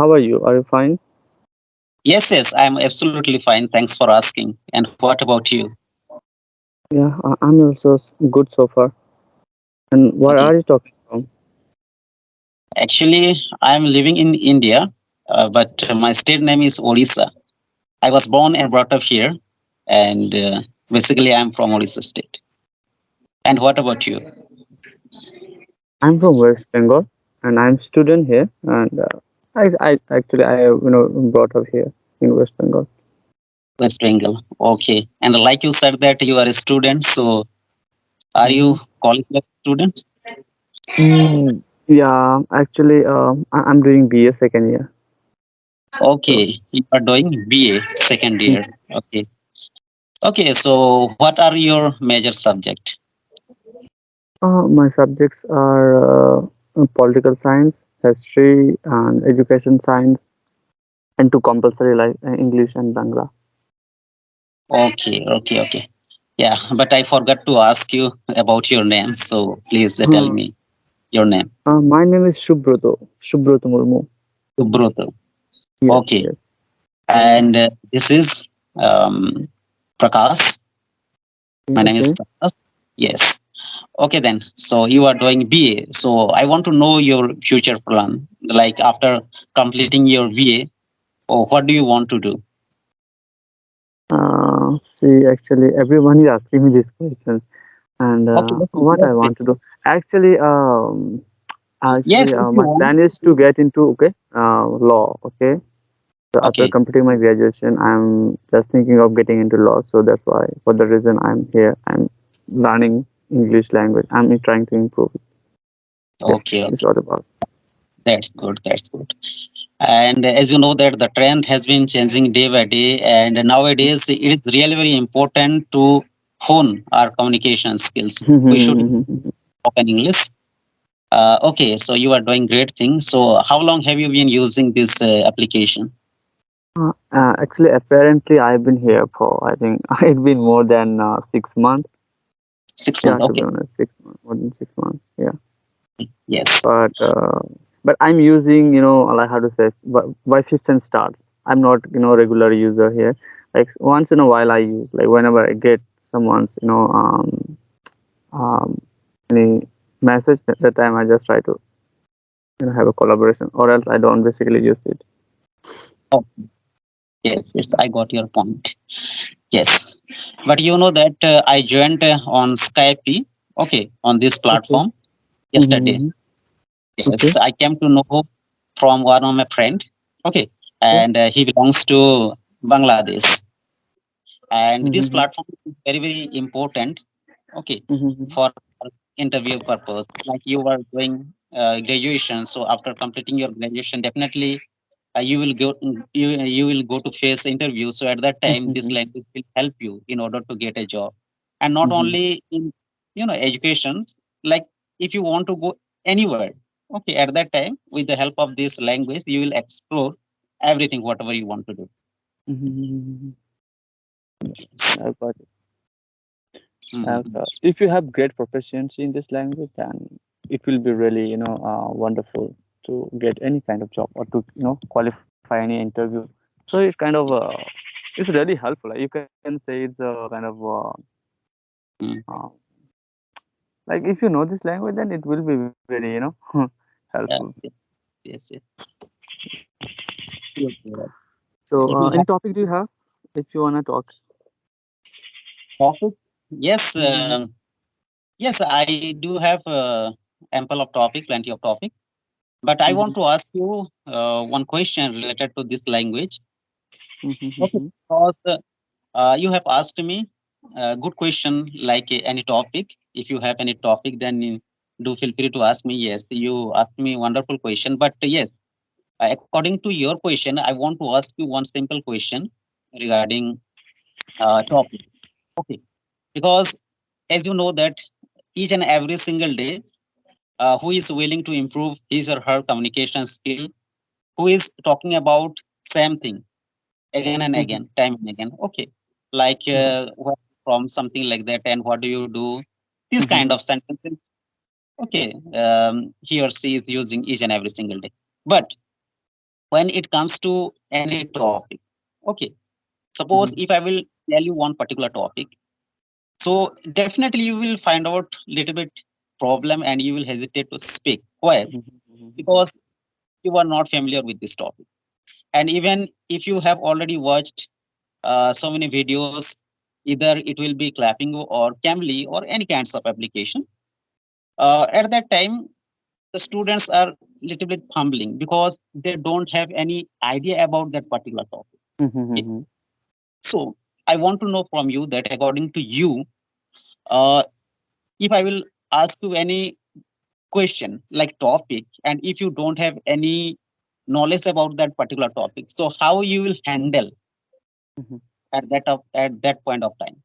how are you? Are you fine? Yes, I'm absolutely fine. Thanks for asking. And what about you? Yeah, I'm also good so far. And where Okay. are you talking from? Actually, I'm living in India, but my state name is Odisha. I was born and brought up here, and basically, I'm from Odisha state. And what about you? I'm from West Bengal, and I'm student here. And I actually I brought up here in West Bengal. West Bengal. Okay. And like you said that you are a student, so are Mm-hmm. you college student? Yeah, actually, I'm doing BA second year. So, Okay, you are doing BA second mm, year. Okay. Okay, so what are your major subject? my subjects are political science, history, and education science, and two compulsory like English and Bangla. Okay. Yeah, but I forgot to ask you about your name, so please tell Uh, me your name. my name is Shubroto Murmu. Subrata. Yes, Okay, yes. and this is um, Prakash. My name is Okay. Prakash. Yes. Okay then. So you are doing BA. So I want to know your future plan. Like after completing your BA, or what do you want to do? See, actually, everyone is asking me this question, and Okay, what I let's want to do. Actually, yes, if you my want. plan is to get into law. Okay, so after Okay. completing my graduation, I'm just thinking of getting into law. So that's why, for the reason I'm here, I'm learning English language. I'm trying to improve it. Yeah, it's Okay. all about. That's good. That's good. And as you know that the trend has been changing day by day, and nowadays it is really very important to hone our communication skills. We should talk in English. Okay, so you are doing great things. So how long have you been using this application? Actually, apparently, I've been here for I think it's been more than 6 months. Six Yeah, months. to be Okay. honest, 6 months, more than 6 months. Yeah, Yes. but I'm using like how to say by fits and starts. I'm not regular user here. Like once in a while I use like whenever I get someone's um any message at that time I just try to have a collaboration or else I don't basically use it. Oh, yes. I got your point. Yes. But you know that I joined on Skype, okay, on this Okay. platform yesterday. Mm-hmm. Okay. Yes, I came to know from one of my friend. Okay, Okay. and he belongs to Bangladesh. And this Mm-hmm. platform is very important. Okay, Mm-hmm. for interview purpose. Like you are doing graduation, so after completing your graduation, definitely you will go to face interview. So at that time, this Mm-hmm. language will help you in order to get a job, and not Mm-hmm. only in education. Like if you want to go anywhere, okay, at that time with the help of this language, you will explore everything whatever you want to do. Mm-hmm. I got it. Mhm. If you have great proficiency in this language, then it will be really, wonderful to get any kind of job or to, qualify any interview. So it's kind of, it's really helpful. Like you can say it's a kind of, Mm. uh, like if you know this language, then it will be very, helpful. Yeah, yes, yes. Yes, you're right. So, If you any have topic do you have if you wanna talk? topic, yes, Mm-hmm. yes, I do have ample of topic, plenty of topic. But I Mm-hmm. want to ask you one question related to this language. Okay, Mm-hmm. because you have asked me a good question like any topic. If you have any topic, then you do feel free to ask me. Yes, you asked me wonderful question. But yes, according to your question, I want to ask you one simple question regarding topic. Okay, because as you know that each and every single day, who is willing to improve his or her communication skill, who is talking about same thing again and Mm-hmm. again, time and again. Okay, like where from something like that, and what do you do? This Mm-hmm. kind of sentences. Okay, he or she is using each and every single day. But when it comes to any topic. Okay, suppose Mhm. if I will tell you one particular topic, so definitely you will find out little bit problem and you will hesitate to speak. Why? Mhm. Mhm. Because you are not familiar with this topic. And even if you have already watched so many videos, either it will be clapping or Camly or any kinds of application. At that time, the students are little bit fumbling because they don't have any idea about that particular topic. Mhm. Okay. Mhm. So I want to know from you that according to you, uh, if I will ask you any question like topic, and if you don't have any knowledge about that particular topic, so how you will handle Mhm. at that point of time?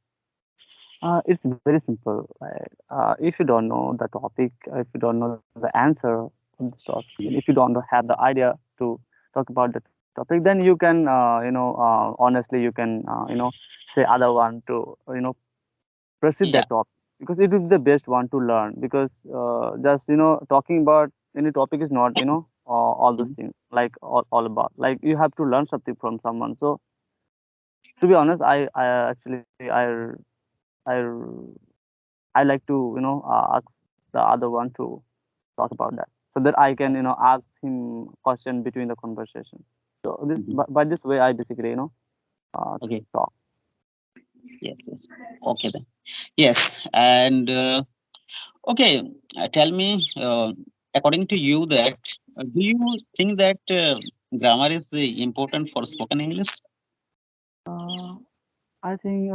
It's very simple. Like, if you don't know the topic, if you don't know the answer of this topic, and if you don't have the idea to talk about the topic, then you can, honestly, you can, say other one to, proceed Yeah. that topic because it will be the best one to learn. Because just talking about any topic is not all those Mhm. things like all about like you have to learn something from someone. So to be honest, I actually I I like to ask the other one to talk about that so that I can ask him question between the conversation. So this Mhm. by this way I basically Okay. talk. Yes. Yes. Okay then. Yes. And okay, tell me, according to you, that do you think that grammar is important for spoken English? Uh, I think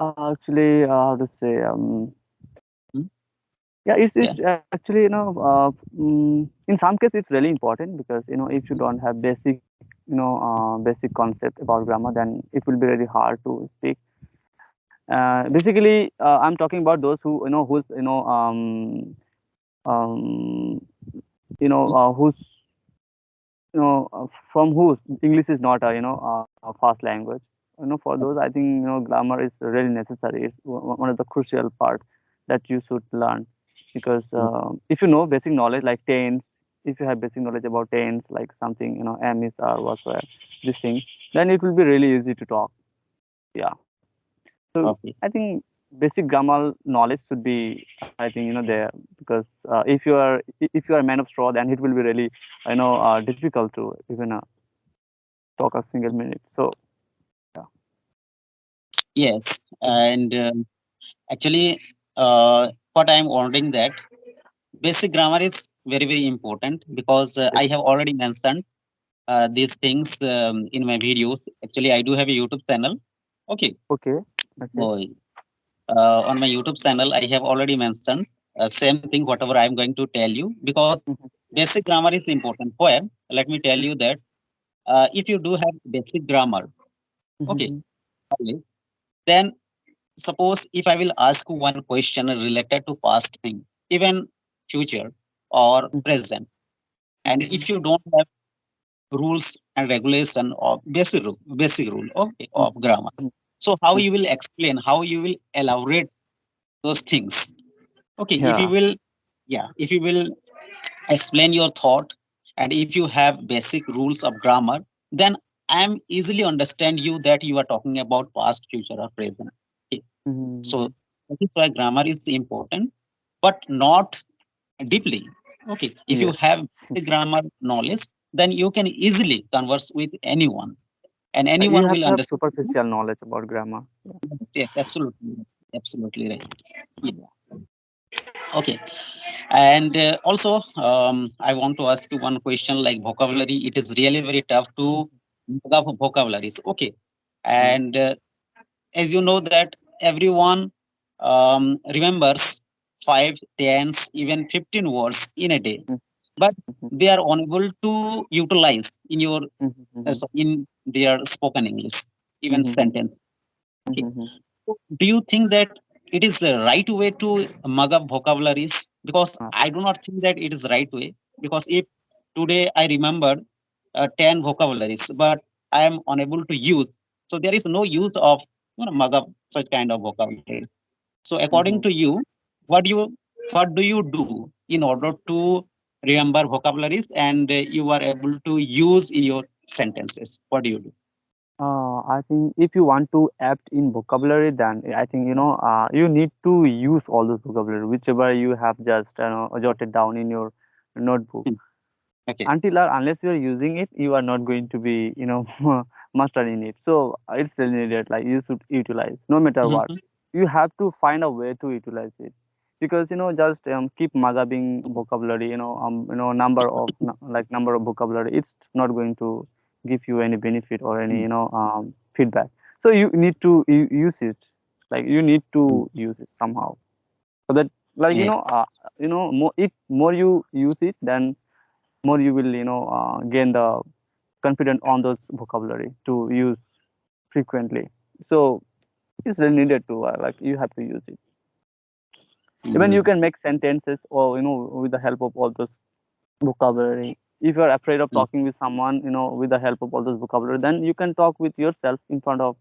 actually how to say Hmm? yeah Yeah. it's actually in some cases it's really important because if you don't have basic basic concept about grammar then it will be really hard to speak. Basically, I'm talking about those who who's um, who's from whose English is not a fast language. For those, I think grammar is really necessary. It's one of the crucial part that you should learn because if you know basic knowledge like tense, if you have basic knowledge about tense, like something am is or whatsoever, this thing, then it will be really easy to talk. Yeah. So I Okay. think basic grammar knowledge should be, I think, there because if you are a man of straw, then it will be really, difficult to even talk a single minute. So yeah. Yes. And actually, what I'm wondering that basic grammar is very, very important because Yes. I have already mentioned these things in my videos. Actually, I do have a YouTube channel. Okay. Okay. Okay. So, on my YouTube channel, I have already mentioned same thing, whatever I'm going to tell you, because Mhm, basic grammar is important. Where? Let me tell mhm, you that if you do have basic grammar, okay, mhm, okay, then suppose if I will ask you one question related to past thing, even future or mhm, present, and mhm, if you don't have rules and regulation of basic rule okay, of mhm, grammar, mhm, so how mhm. you will explain, how you will elaborate those things? Okay, if you Yeah. will, yeah, if you will explain your thought, and if you have basic rules of grammar, then I am easily understand you that you are talking about past, future, or present. Okay. So Mhm. that is why grammar is important, but not deeply. Okay, if you Yes. have basic grammar knowledge, then you can easily converse with anyone, and You anyone have will to have understand you. superficial knowledge about grammar. Yeah. Yes, absolutely, absolutely right. Yeah. Yeah. Okay. And also, I want to ask you one question like vocabulary. It is really very tough to pick up vocabularies. Okay. Mhm, And as you know that everyone remembers 5, 10, even 15 words in a day, mhm, but mhm, they are unable to utilize in your mhm, mhm, in their spoken English, even mhm, sentence. mhm, Okay. mhm. So do you think that it is the right way to mug up vocabularies? Because Uh, I do not think that it is right way. Because if today I remembered 10 vocabularies, but I am unable to use, so there is no use of mug up such kind of vocabulary. So according mhm. to you, what do you what do you do in order to remember vocabularies and you are able to use in your sentences? What do you do? I think if you want to apt in vocabulary, then I think you need to use all those vocabulary, whichever you have just jotted down in your notebook. Hmm. Okay. Until or unless you are using it, you are not going to be master in it. So it's really needed. Like you should utilize no matter what. Mhm. You have to find a way to utilize it because just keep magabbing vocabulary. Like number of vocabulary. It's not going to give you any benefit or any feedback. So you need to use it. Like you need Mm. to use it somehow so that like Yeah. more you use it, then more you will gain the confidence on those vocabulary to use frequently. So it's really needed to like you have to use it. Even you Mhm. can make sentences or with the help of all those vocabulary. If you're afraid of Mm. talking with someone with the help of all those vocabulary, then you can talk with yourself in front of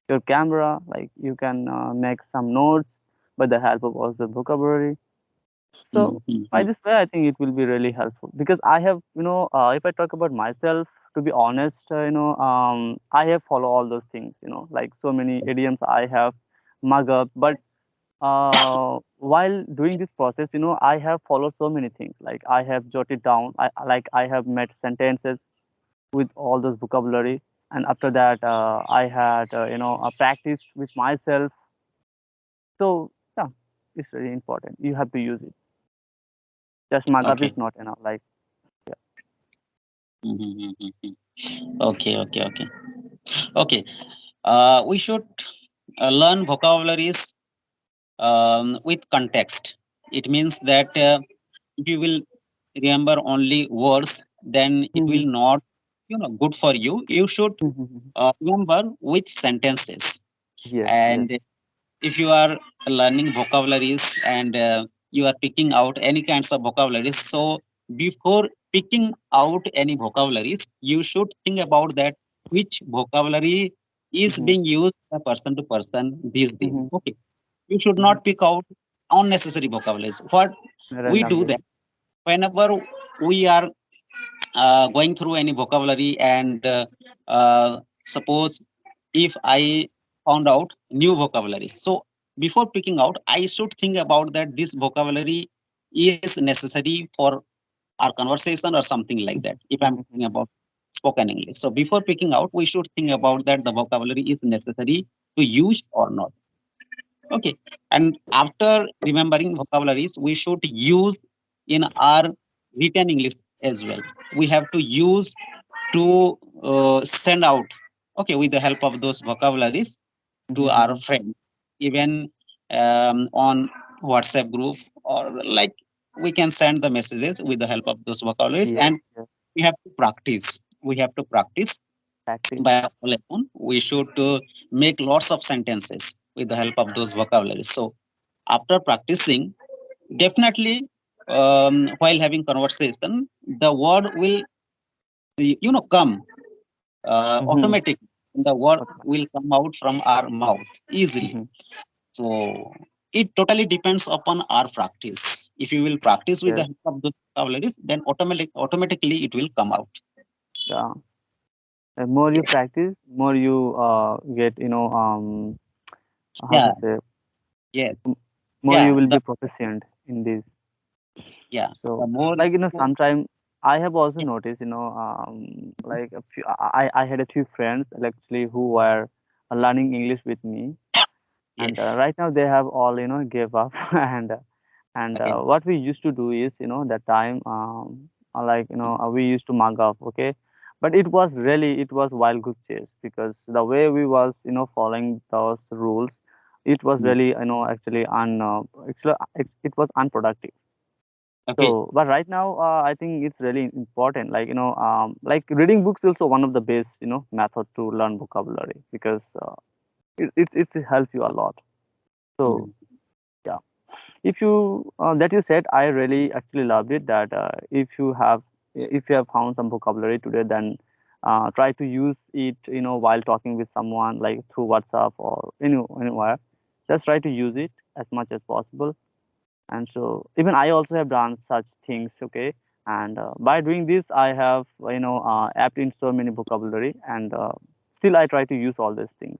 your camera. Like you can make some notes by the help of all the vocabulary. So Mm. Mm. by Mm. this way, I think it will be really helpful because I have, if I talk about myself, to be honest, I have follow all those things, like so many idioms I have mug up. But while doing this process, I have followed so many things. Like I have jotted down, I have met sentences with all those vocabulary, and after that, I had, practiced with myself. So yeah, it's really important. You have to use it. Just mug up Okay. is not enough. Like Mhm, mhm, mhm. Okay. Okay. Okay. Okay. We should learn vocabularies with context. It means that if you will remember only words, then it will Mhm, not, good for you. You should mhm. remember with sentences. Yes, yes. And if you are learning vocabularies and you are picking out any kinds of vocabularies, so before picking out any vocabularies, you should think about that which vocabulary is Mhm, being used by person to person these days. mhm, Okay, you should mhm. not pick out unnecessary vocabularies. What we do Randomly. that whenever we are going through any vocabulary and suppose if I found out new vocabulary, so before picking out I should think about that this vocabulary is necessary for our conversation or something like that if I'm Mhm, talking about spoken English. So before picking out we should think about that the vocabulary is necessary to use or not. Okay. And after remembering vocabularies, we should use in our written English as well. We have to use to send out, okay, with the help of those vocabularies to our mhm. friends, even on WhatsApp group or like we can send the messages with the help of those vocabularies Yes, and yes. we have to practice. We have to practice Practice. by our own. We should make lots of sentences with the help of those vocabularies. So after practicing, definitely while having conversation, the word will come Mhm. automatic. The word Automatic. will come out from our mouth easily. Mhm. So it totally depends upon our practice. If you will practice with the Yes. help of those vocabularies, then automatically it will come out. Yeah. The more you Yes. practice, more you get, how Yeah. to say, Yes. more you Yeah. will The be proficient in this. yeah. The So, more like, you sometimes I have also yeah, noticed, like I had a few friends actually who were learning English with me, and yes. right now they have all gave up and Okay. what we used to do is that time like we used to mug up, okay, but it was wild goose chase because the way we was following those rules, it was Mm. really actually actually it was unproductive. Okay. So but right now I think it's really important, like like reading books is also one of the best method to learn vocabulary because it's it helps you a lot. So Mm. yeah, if you that you said, I really actually loved it. That if you have found some vocabulary today, then try to use it. While talking with someone, like through WhatsApp or anywhere, just try to use it as much as possible. And so even I also have done such things. Okay, and by doing this I have apped in so many vocabulary, and still I try to use all these things.